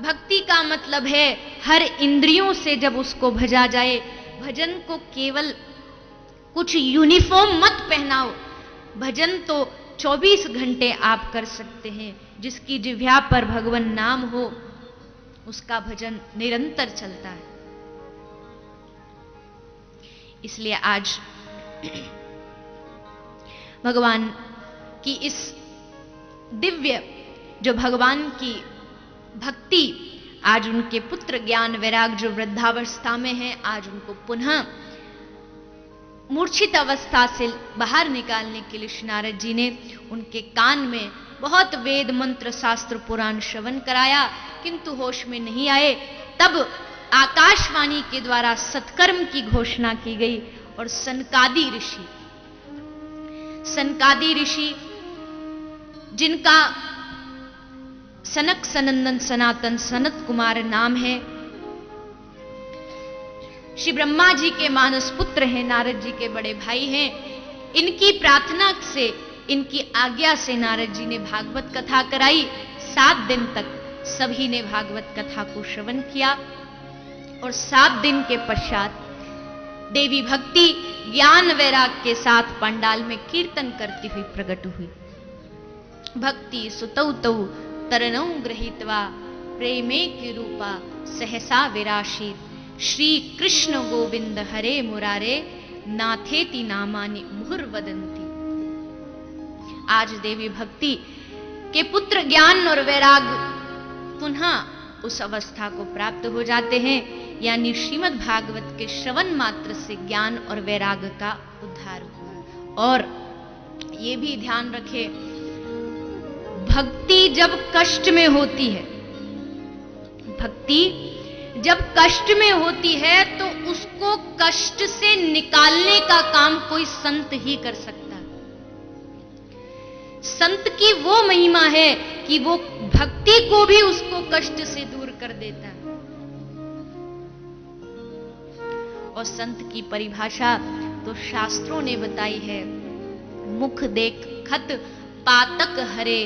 भक्ति का मतलब है हर इंद्रियों से जब उसको भजा जाए। भजन को केवल कुछ यूनिफॉर्म मत पहनाओ, भजन तो 24 घंटे आप कर सकते हैं। जिसकी जिह्वा पर भगवान नाम हो उसका भजन निरंतर चलता है। इसलिए आज भगवान की इस दिव्य जो भगवान की भक्ति, आज उनके पुत्र ज्ञान वैराग जो वृद्धावस्था में हैं, आज उनको पुनः मूर्छित अवस्था से बाहर निकालने के लिए श्री नारद जी ने उनके कान में बहुत वेद मंत्र शास्त्र पुराण श्रवण कराया, किंतु होश में नहीं आए। तब आकाशवाणी के द्वारा सत्कर्म की घोषणा की गई और सनकादि ऋषि जिनका सनक सनंदन सनातन सनत कुमार नाम है, श्री ब्रह्मा जी के मानस पुत्र हैं, नारद जी के बड़े भाई हैं। इनकी प्रार्थना से, इनकी आज्ञा से नारद जी ने भागवत कथा कराई। 7 दिन तक सभी ने भागवत कथा को श्रवण किया और 7 दिन के पश्चात देवी भक्ति ज्ञान वैराग के साथ पंडाल में कीर्तन करती हुई प्रकट हुई। भक्ति सुतौ तौ तरनौ गृहीत्वा प्रेमे की रूपा सहसा विराशित श्री कृष्ण गोविंद हरे मुरारे नाथेति नामानि मुहुर्वदन्ति। आज देवी भक्ति के पुत्र ज्ञान और वैराग पुनः उस अवस्था को प्राप्त हो जाते हैं, यानी श्रीमद् भागवत के श्रवण मात्र से ज्ञान और वैराग का उद्धार हुआ। और ये भी ध्यान रखें, भक्ति जब कष्ट में होती है, भक्ति जब कष्ट में होती है तो उसको कष्ट से निकालने का काम कोई संत ही कर सकता है। संत की वो महिमा है कि वो भक्ति को भी उसको कष्ट से दूर कर देता है। और संत की परिभाषा तो शास्त्रों ने बताई है, मुख देख खत पातक हरे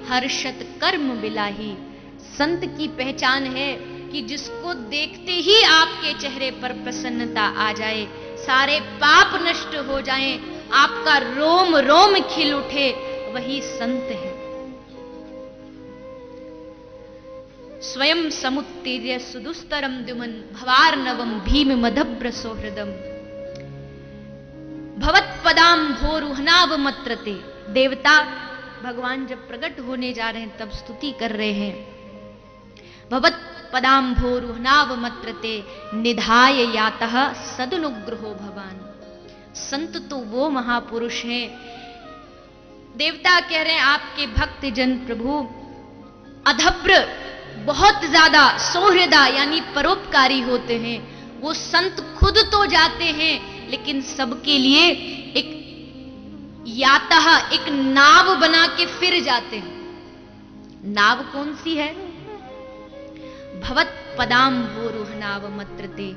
हर्षत कर्म बिलाही। संत की पहचान है कि जिसको देखते ही आपके चेहरे पर प्रसन्नता आ जाए, सारे पाप नष्ट हो जाएं, आपका रोम रोम खिल उठे, वही संत है। स्वयं समुत्तीर्य सुदुस्तरम द्युमन भवार्णवम भीम मधभ्र सोहृदम भवत्पदाम भोरुहनाव मत्रते। देवता भगवान जब प्रकट होने जा रहे हैं तब स्तुति कर रहे हैं, भवत पदाम भोरुहनाव मत्रते निधाय यातः सदनुग्रहो भवान। संत तो वो महापुरुष हैं, देवता कह रहे हैं आपके भक्त जन प्रभु अधभ्र बहुत ज्यादा सौहृदा यानी परोपकारी होते हैं। वो संत खुद तो जाते हैं लेकिन सबके लिए एक यातः एक नाव बना के फिर जाते हैं। नाव कौन सी है? भवत पदाम भोरुहनाव मत्रते,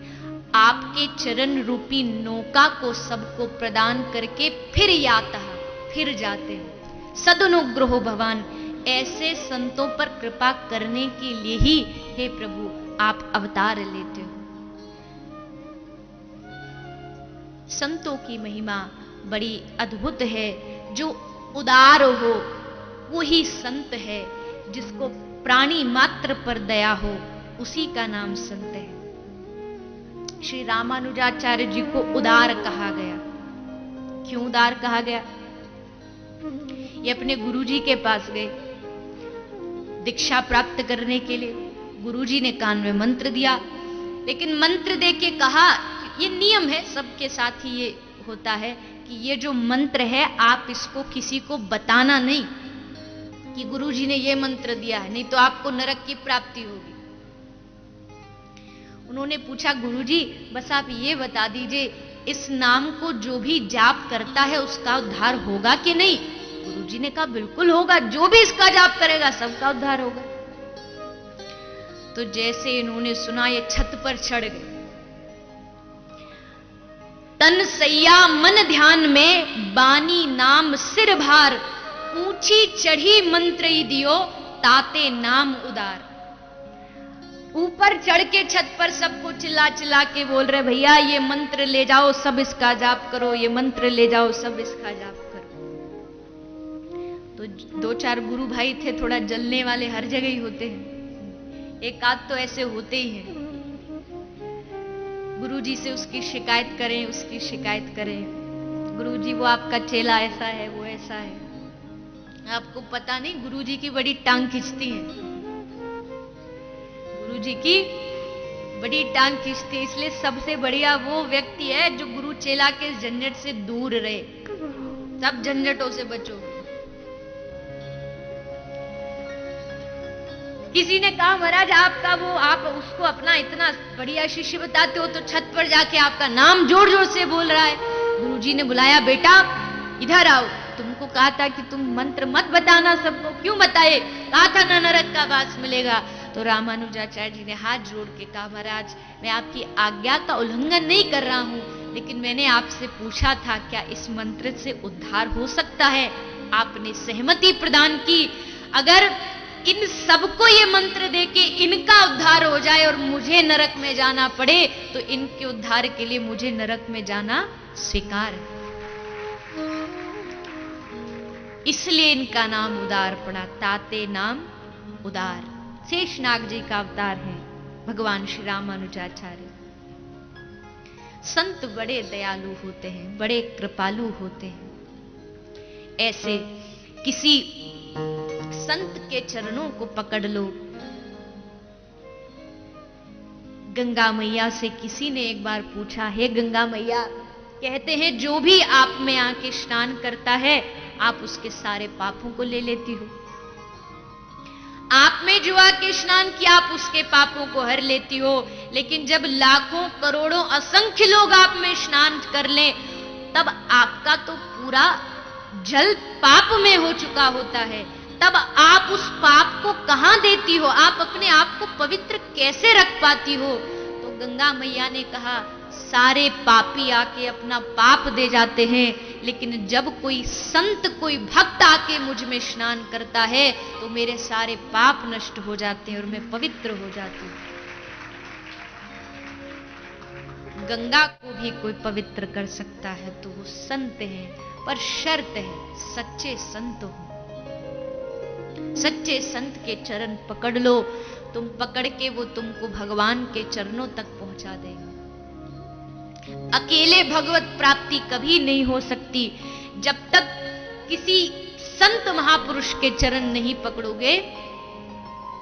आपके चरण रूपी नौका को सबको प्रदान करके फिर यातः फिर जाते हैं। सदनुग्रहो भवान, ऐसे संतों पर कृपा करने के लिए ही हे प्रभु आप अवतार लेते हो। संतों की महिमा बड़ी अद्भुत है। जो उदार हो वही संत है, जिसको प्राणी मात्र पर दया हो उसी का नाम संत है। श्री रामानुजाचार्य जी को उदार कहा गया। क्यों उदार कहा गया? ये अपने गुरुजी के पास गए दीक्षा प्राप्त करने के लिए। गुरुजी ने कान में मंत्र दिया, लेकिन मंत्र देके कहा, ये नियम है सबके साथ ही ये होता है कि ये जो मंत्र है आप इसको किसी को बताना नहीं कि गुरुजी ने ये मंत्र दिया है, नहीं तो आपको नरक की प्राप्ति होगी। उन्होंने पूछा, गुरुजी बस आप ये बता दीजिए इस नाम को जो भी जाप करता है उसका उद्धार होगा कि नहीं? गुरुजी ने कहा बिल्कुल होगा, जो भी इसका जाप करेगा सबका उद्धार होगा। तो जैसे इन्होंने सुना ये छत पर चढ़ गए, तन सैया मन ध्यान में बानी नाम सिर भार, ऊंची चढ़ी मंत्र दियो ताते नाम उदार। ऊपर चढ़ के छत पर सबको चिल्ला चिल्ला के बोल रहे, भैया ये मंत्र ले जाओ, सब इसका जाप करो, ये मंत्र ले जाओ, सब इसका जाप करो। तो 2-4 गुरु भाई थे, थोड़ा जलने वाले हर जगह ही होते हैं, एक आध तो ऐसे होते ही हैं। गुरुजी से उसकी शिकायत करें, उसकी शिकायत करें, गुरुजी वो आपका चेला ऐसा है, वो ऐसा है। आपको पता नहीं, गुरुजी की बड़ी टांग खींचती है, गुरुजी की बड़ी टांग खींचती है। इसलिए सबसे बढ़िया वो व्यक्ति है जो गुरु चेला के झंझट से दूर रहे, सब झंझटों से बचो। किसी ने कहा, महाराज आपका वो, आप उसको अपना इतना बढ़िया शिष्य बताते हो, तो छत पर जाके आपका नाम जोर जोर से बोल रहा है। गुरुजी ने बुलाया, बेटा इधर आओ, तुमको कहा था कि तुम मंत्र मत बताना सबको, क्यों बताए? कहा था ना नरक का वास मिलेगा। तो रामानुजाचार्य जी ने हाथ जोड़ के कहा, महाराज मैं आपकी आज्ञा का उल्लंघन नहीं कर रहा हूं, लेकिन मैंने आपसे पूछा था क्या इस मंत्र से उद्धार हो सकता है? आपने सहमति प्रदान की। अगर इन सबको ये मंत्र देके इनका उद्धार हो जाए और मुझे नरक में जाना पड़े, तो इनके उद्धार के लिए मुझे नरक में जाना स्वीकार है। इसलिए इनका नाम उदार पड़ा, ताते नाम उदार। शेषनाग जी का अवतार है भगवान श्री रामानुजाचार्य। संत बड़े दयालु होते हैं, बड़े कृपालु होते हैं। ऐसे किसी संत के चरणों को पकड़ लो। गंगा मैया से किसी ने एक बार पूछा, हे गंगा मैया, कहते हैं जो भी आप में आके स्नान करता है, आप उसके सारे पापों को ले लेती हो। आप में जो आके स्नान किया, आप उसके पापों को हर लेती हो। लेकिन जब लाखों करोड़ों असंख्य लोग आप में स्नान कर लें, तब आपका तो पूरा जल पाप में हो चुका होता है। तब आप उस पाप को कहां देती हो? आप अपने आप को पवित्र कैसे रख पाती हो? तो गंगा मैया ने कहा, सारे पापी आके अपना पाप दे जाते हैं, लेकिन जब कोई संत, कोई भक्त आके मुझ में स्नान करता है, तो मेरे सारे पाप नष्ट हो जाते हैं और मैं पवित्र हो जाती हूं। गंगा को भी कोई पवित्र कर सकता है तो वो संत है, पर शर्त है सच्चे संत हो। सच्चे संत के चरण पकड़ लो, तुम पकड़ के वो तुमको भगवान के चरणों तक पहुंचा देगा। अकेले भगवत प्राप्ति कभी नहीं हो सकती जब तक किसी संत महापुरुष के चरण नहीं पकड़ोगे।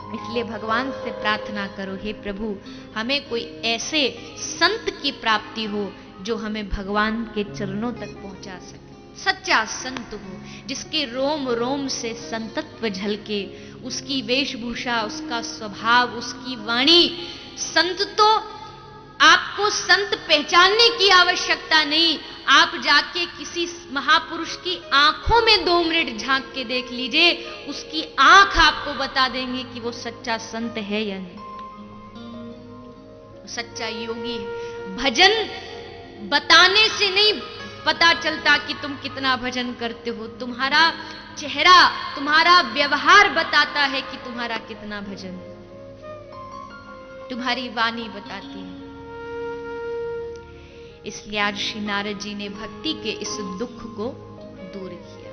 इसलिए भगवान से प्रार्थना करो, हे प्रभु हमें कोई ऐसे संत की प्राप्ति हो जो हमें भगवान के चरणों तक पहुंचा सके। सच्चा संत हो, जिसके रोम रोम से संतत्व झलके, उसकी वेशभूषा, उसका स्वभाव, उसकी वाणी। संत तो आपको संत पहचानने की आवश्यकता नहीं, आप जाके किसी महापुरुष की आंखों में 2 मिनट झांक के देख लीजिए, उसकी आंख आपको बता देंगे कि वो सच्चा संत है या नहीं, सच्चा योगी है। भजन बताने से नहीं पता चलता कि तुम कितना भजन करते हो, तुम्हारा चेहरा, तुम्हारा व्यवहार बताता है कि तुम्हारा कितना भजन, तुम्हारी वाणी बताती है। इसलिए आज श्री नारद जी ने भक्ति के इस दुख को दूर किया।